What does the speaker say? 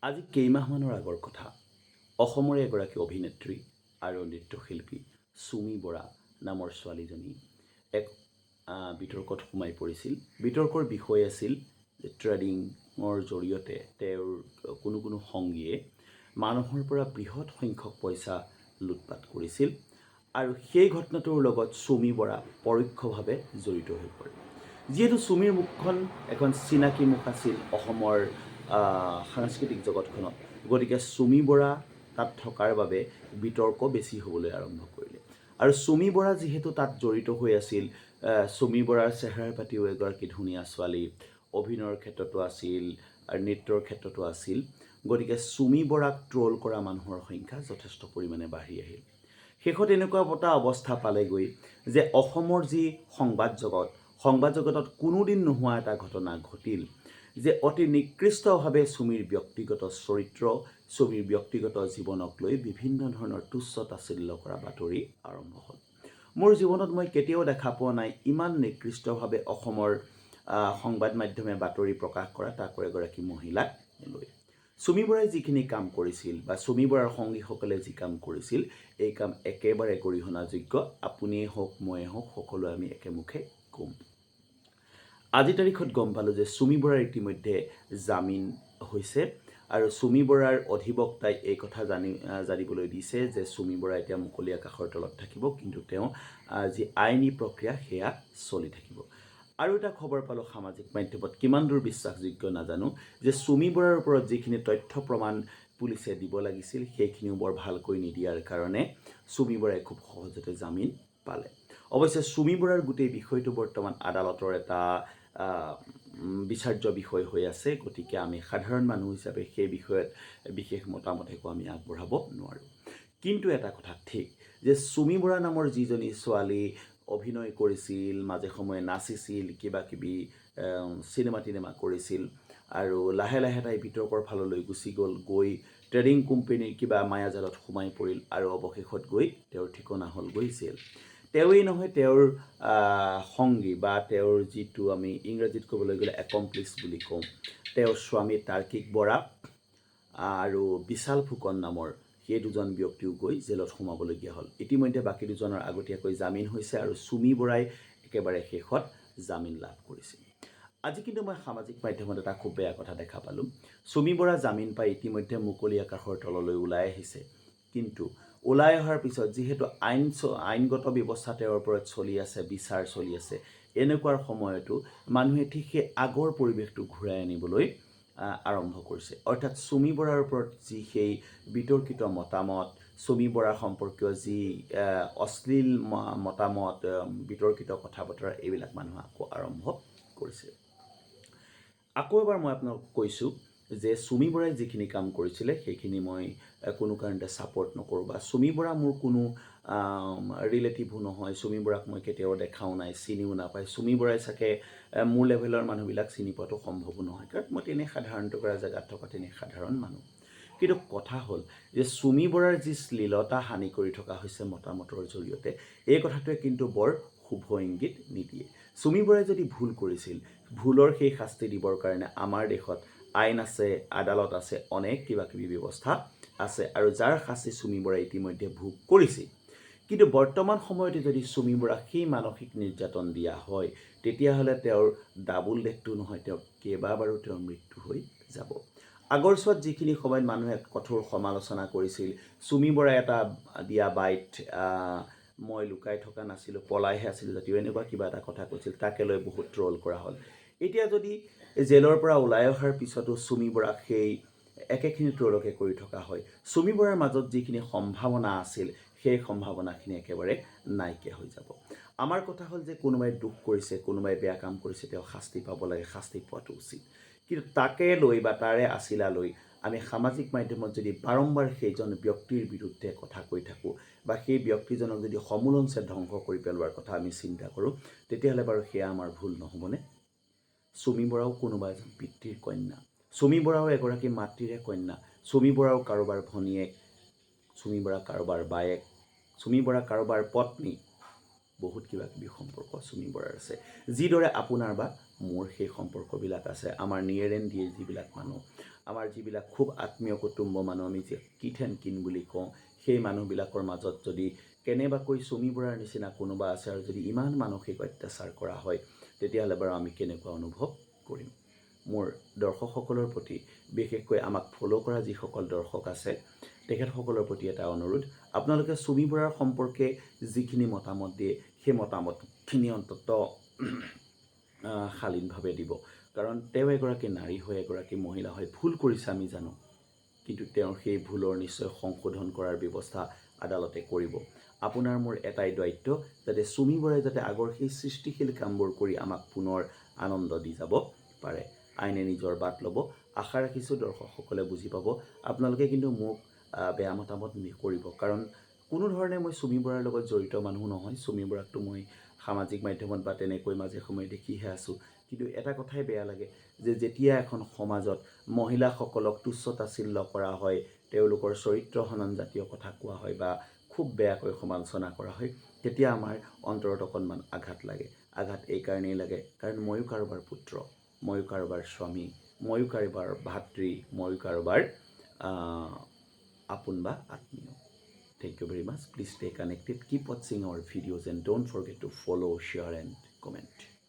আজি কেইমাহমানৰ আগৰ কথা। অসমৰে এগৰাকী অভিনেত্ৰী আৰু নৃত্যশিল্পী চুমী বৰা নামৰ ছোৱালীজনী এক বিতৰ্কত সোমাই পৰিছিল। বিতৰ্কৰ বিষয় আছিল যে ট্ৰেডিঙৰ জৰিয়তে তেওঁৰ কোনো সংগীয়ে মানুহৰ পৰা বৃহৎ সংখ্যক পইচা লুটপাত কৰিছিল আৰু সেই ঘটনাটোৰ লগত চুমী বৰা পৰোক্ষভাৱে জড়িত হৈ পৰে। যিহেতু চুমীৰ মুখখন এখন চিনাকী মুখ আছিল অসমৰ সাংস্কৃতিক জগতখনত, গতিকে চুমী বৰা তাত থকাৰ বাবে বিতৰ্ক বেছি হ'বলৈ আৰম্ভ কৰিলে। আৰু চুমী বৰা যিহেতু তাত জড়িত হৈ আছিল, চুমী বৰাৰ চেহেৰাৰ পাতিও এগৰাকী ধুনীয়া ছোৱালী, অভিনয়ৰ ক্ষেত্ৰতো আছিল আৰু নৃত্যৰ ক্ষেত্ৰতো আছিল, গতিকে চুমী বৰাক ট্ৰল কৰা মানুহৰ সংখ্যা যথেষ্ট পৰিমাণে বাঢ়ি আহিল। শেষত এনেকুৱা এটা অৱস্থা পালেগৈ যে অসমৰ যি সংবাদ জগতত কোনোদিন নোহোৱা এটা ঘটনা ঘটিল যে অতি নিকৃষ্টভাৱে চুমীৰ ব্যক্তিগত চৰিত্ৰ, চুমীৰ ব্যক্তিগত জীৱনক লৈ বিভিন্ন ধৰণৰ তুচ্ছ তাচ্ছিল্য কৰা বাতৰি আৰম্ভ হ'ল। মোৰ জীৱনত মই কেতিয়াও দেখা পোৱা নাই ইমান নিকৃষ্টভাৱে অসমৰ সংবাদ মাধ্যমে বাতৰি প্ৰকাশ কৰা, তাকো এগৰাকী মহিলাক লৈ। চুমী বৰাই যিখিনি কাম কৰিছিল বা চুমী বৰাৰ সংগীসকলে যি কাম কৰিছিল, এই কাম একেবাৰে গৰিহণাযোগ্য। আপুনিয়ে হওক ময়ে হওক, সকলোৱে আমি একেমুখে ক'ম। আজিৰ তাৰিখত গম পালোঁ যে চুমী বৰাৰ ইতিমধ্যে জামিন হৈছে আৰু চুমী বৰাৰ অধিবক্তাই এই কথা জানিবলৈ দিছে যে চুমী বৰা এতিয়া মুকলি আকাশৰ তলত থাকিব, কিন্তু তেওঁ যি আইনী প্ৰক্ৰিয়া সেয়া চলি থাকিব। আৰু এটা খবৰ পালোঁ সামাজিক মাধ্যমত, কিমান দূৰ বিশ্বাসযোগ্য নাজানো, যে চুমী বৰাৰ ওপৰত যিখিনি তথ্য প্ৰমাণ পুলিচে দিব লাগিছিল সেইখিনিও বৰ ভালকৈ নিদিয়াৰ কাৰণে চুমী বৰাই খুব সহজতে জামিন পালে। অৱশ্যে চুমী বৰাৰ গোটেই বিষয়টো বৰ্তমান আদালতৰ এটা বিচাৰ্য বিষয় হৈ আছে, গতিকে আমি সাধাৰণ মানুহ হিচাপে সেই বিষয়ত বিশেষ মতামত একো আমি আগবঢ়াব নোৱাৰোঁ। কিন্তু এটা কথা ঠিক যে চুমী বৰা নামৰ যিজনী ছোৱালী অভিনয় কৰিছিল, মাজে সময়ে নাচিছিল, কিবা কিবি চিনেমা কৰিছিল আৰু লাহে লাহে তাই বিতৰ্কৰ ফাললৈ গুচি গৈ ট্ৰেডিং কোম্পানীৰ কিবা মায়াজালত সোমাই পৰিল আৰু অৱশেষত গৈ তেওঁৰ ঠিকনা হ'লগৈ জেল। তেওঁৱেই নহয়, তেওঁৰ সংগী বা তেওঁৰ যিটো আমি ইংৰাজীত ক'বলৈ গ'লে একম্প্লিছ বুলি কওঁ, তেওঁৰ স্বামী তাৰ্কিক বৰা আৰু বিশাল ফুকন নামৰ সেই দুজন ব্যক্তিও গৈ জেলত সোমাবলগীয়া হ'ল। ইতিমধ্যে বাকী দুজনৰ আগতীয়াকৈ জামিন হৈছে আৰু চুমী বৰাই একেবাৰে শেষত জামিন লাভ কৰিছে। আজি কিন্তু মই সামাজিক মাধ্যমত এটা খুব বেয়া কথা দেখা পালোঁ। চুমী বৰা জামিন পাই ইতিমধ্যে মুকলি আকাশৰ তললৈ ওলাই আহিছে, কিন্তু ওলাই অহাৰ পিছত যিহেতু আইনগত ব্যৱস্থা তেওঁৰ ওপৰত চলি আছে, বিচাৰ চলি আছে, এনেকুৱাৰ সময়তো মানুহে ঠিক সেই আগৰ পৰিৱেশটো ঘূৰাই আনিবলৈ আৰম্ভ কৰিছে। অৰ্থাৎ চুমী বৰাৰ ওপৰত যি সেই বিতৰ্কিত মতামত, চুমী বৰা সম্পৰ্কীয় যি অশ্লীল মতামত, বিতৰ্কিত কথা বতৰা, এইবিলাক মানুহে আকৌ আৰম্ভ কৰিছে। আকৌ এবাৰ মই আপোনালোকক কৈছোঁ যে চুমী বৰাই যিখিনি কাম কৰিছিলে সেইখিনি মই কোনো কাৰণতে ছাপোৰ্ট নকৰোঁ, বা চুমী বৰা মোৰ কোনো ৰিলেটিভো নহয়, চুমী বৰাক মই কেতিয়াও দেখাও নাই, চিনিও নাপায়। চুমী বৰাই চাগে মোৰ লেভেলৰ মানুহবিলাক চিনি পোৱাটো সম্ভৱো নহয়, কাৰণ মই তেনেই সাধাৰণ টুকুৰা জেগাত থকা তেনেই সাধাৰণ মানুহ। কিন্তু কথা হ'ল যে চুমী বৰাৰ যি শ্লীলতা হানি কৰি থকা হৈছে মতামতৰ জৰিয়তে, এই কথাটোৱে কিন্তু বৰ শুভ ইংগিত নিদিয়ে। চুমী বৰাই যদি ভুল কৰিছিল, ভুলৰ সেই শাস্তি দিবৰ কাৰণে আমাৰ দেশত আইন আছে, আদালত আছে, অনেক কিবা কিবি ব্যৱস্থা আছে আৰু যাৰ শাস্তি চুমী বৰাই ইতিমধ্যে ভোগ কৰিছে। কিন্তু বৰ্তমান সময়তে যদি চুমী বৰাক সেই মানসিক নিৰ্যাতন দিয়া হয়, তেতিয়াহ'লে তেওঁৰ ডাবুল ডেথটো নহয়, তেওঁৰ কেইবাবাৰো তেওঁৰ মৃত্যু হৈ যাব। আগৰ ছোৱাত যিখিনি সময়ত মানুহে কঠোৰ সমালোচনা কৰিছিল, চুমী বৰাই এটা দিয়া বাইট মই লুকাই থকা নাছিলোঁ, পলাইহে আছিলোঁ জাতীয় এনেকুৱা কিবা এটা কথা কৈছিল, তাকে লৈ বহুত ট্ৰল কৰা হ'ল। এতিয়া যদি জেলৰ পৰা ওলাই অহাৰ পিছতো চুমী বৰাক সেই একেখিনি ট্ৰলকে কৰি থকা হয়, চুমী বৰাৰ মাজত যিখিনি সম্ভাৱনা আছিল সেই সম্ভাৱনাখিনি একেবাৰে নাইকিয়া হৈ যাব। আমাৰ কথা হ'ল যে কোনোবাই দুখ কৰিছে, কোনোবাই বেয়া কাম কৰিছে, তেওঁ শাস্তি পাব লাগে, শাস্তি পোৱাটো উচিত। কিন্তু তাকে লৈ বা তাৰে আছিলা লৈ আমি সামাজিক মাধ্যমত যদি বাৰম্বাৰ সেইজন ব্যক্তিৰ বিৰুদ্ধে কথা কৈ থাকোঁ বা সেই ব্যক্তিজনক যদি সমূলঞ্চে ধ্বংস কৰি পেলোৱাৰ কথা আমি চিন্তা কৰোঁ, তেতিয়াহ'লে বাৰু সেয়া আমাৰ ভুল নহ'বনে? চুমী বৰাও কোনোবা এজন পিতৃৰ কন্যা, চুমী বৰাও এগৰাকী মাতৃৰে কন্যা, চুমী বৰাও কাৰোবাৰ ভনীয়েক, চুমী বৰা কাৰোবাৰ বায়েক, চুমী বৰা কাৰোবাৰ পত্নী, বহুত কিবা কিবি সম্পৰ্ক চুমী বৰাৰ আছে। যিদৰে আপোনাৰ বা মোৰ সেই সম্পৰ্কবিলাক আছে, আমাৰ নিয়েৰ এণ্ড ডিয়েৰ যিবিলাক মানুহ আমাৰ যিবিলাক খুব আত্মীয় কুটুম্ব মানুহ আমি যে কিথ এণ্ড কিন বুলি কওঁ সেই মানুহবিলাকৰ মাজত যদি কেনেবাকৈ চুমি বৰাৰ নিচিনা কোনোবা আছে আৰু যদি ইমান মানসিক অত্যাচাৰ কৰা হয় তেতিয়াহ'লে বাৰু আমি কেনেকুৱা অনুভৱ কৰিম মোৰ দৰ্শকসকলৰ প্ৰতি বিশেষকৈ আমাক ফ'ল' কৰা যিসকল দৰ্শক আছে তেখেতসকলৰ প্ৰতি এটা অনুৰোধ আপোনালোকে চুমি বৰাৰ সম্পৰ্কে যিখিনি মতামত দিয়ে সেই মতামতখিনি অন্ততঃ শালীনভাৱে দিব কাৰণ তেওঁ এগৰাকী নাৰী হৈ এগৰাকী মহিলা হৈ ভুল কৰিছে আমি জানো কিন্তু তেওঁৰ সেই ভুলৰ নিশ্চয় সংশোধন কৰাৰ ব্যৱস্থা আদালতে কৰিব আপোনাৰ মোৰ এটাই দায়িত্ব যাতে চুমি বৰাই যাতে আগৰ সেই সৃষ্টিশীল কামবোৰ কৰি আমাক পুনৰ আনন্দ দি যাব পাৰে আইনে নিজৰ বাট ল'ব আশা ৰাখিছোঁ দৰ্শকসকলে বুজি পাব আপোনালোকে কিন্তু মোক বেয়া মতামত নকৰিব কাৰণ কোনো ধৰণে মই চুমি বৰাৰ লগত জড়িত মানুহ নহয় চুমি বৰাকতো মই সামাজিক মাধ্যমত বা তেনেকৈ মাজে সময়ে দেখিহে আছোঁ কিন্তু এটা কথাই বেয়া লাগে যে যেতিয়া এখন সমাজত মহিলাসকলক তুচ্ছ তাচ্ছিল্য কৰা হয় তেওঁলোকৰ চৰিত্ৰ হনন জাতীয় কথা কোৱা হয় বা খুব বেয়াকৈ সমালোচনা কৰা হয় তেতিয়া আমাৰ অন্তৰত অকণমান আঘাত লাগে আঘাত এই কাৰণেই লাগে কাৰণ ময়ো কাৰোবাৰ পুত্ৰ ময়ো কাৰোবাৰ স্বামী ময়ো কাৰোবাৰ ভাতৃ ময়ো কাৰোবাৰ আপোন বা আত্মীয় Thank you very much. Please stay connected. Keep watching our videos and don't forget to follow, share and comment.